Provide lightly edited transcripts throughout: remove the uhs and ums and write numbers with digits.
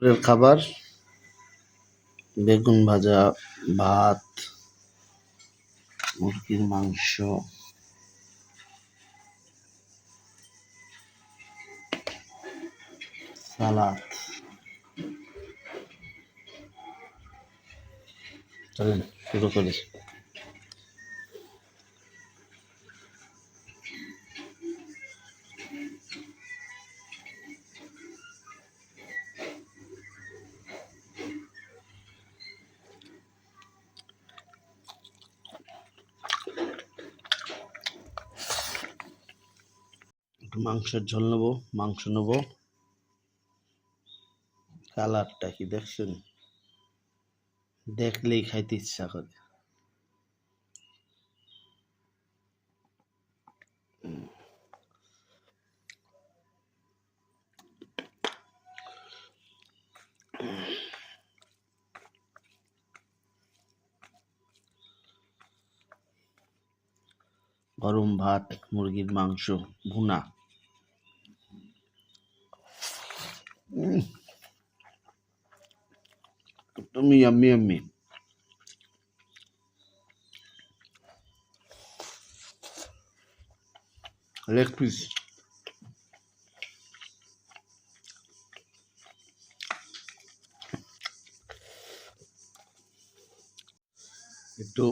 দুপুরের খাবার বেগুন ভাজা, ভাত, মুরগির মাংস, সালাদ। চলেন শুরু করি। একটু মাংসের ঝোল নেবো, মাংস নেবো। কালারটা কি দেখছেন? দেখলেই খাইতে ইচ্ছা করে। গরম ভাত, মুরগির মাংস ভুনা। তুমি ইয়াম্মি ইয়াম্মি। Leg piece. একটু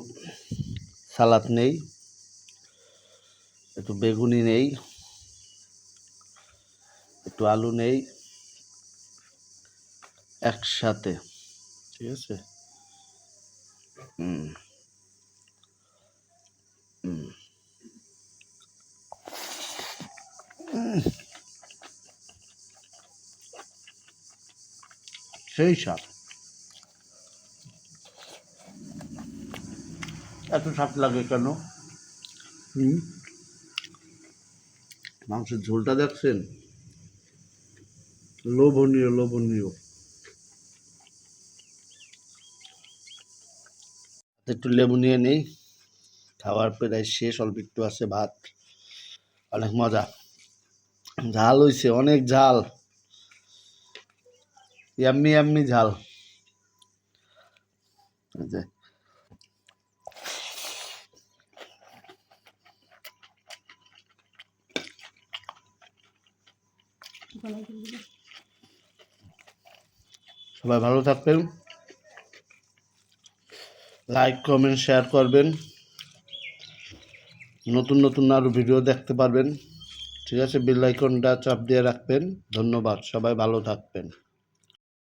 সালাদ নেই, একটু বেগুনি নেই, একটু আলু নেই, একসাথে। ঠিক আছে। সেই স্বাদ। এত স্বাদ লাগে কেন? মাংসের ঝোলটা দেখছেন? লোভনীয় লোভনীয়। একটু লেবু নিয়ে নেই। খাওয়ার প্রায় শেষ, অল্প একটু আছে ভাত। অনেক মজা। ঝাল হইছে, অনেক ঝাল। ইয়াম্মি ইয়াম্মি ঝাল। সবাই ভালো থাকবেন, লাইক কমেন্ট শেয়ার করবেন, নতুন নতুন আরও ভিডিও দেখতে পারবেন। ঠিক আছে, বেল আইকনটা চাপ দিয়ে রাখবেন। ধন্যবাদ, সবাই ভালো থাকবেন।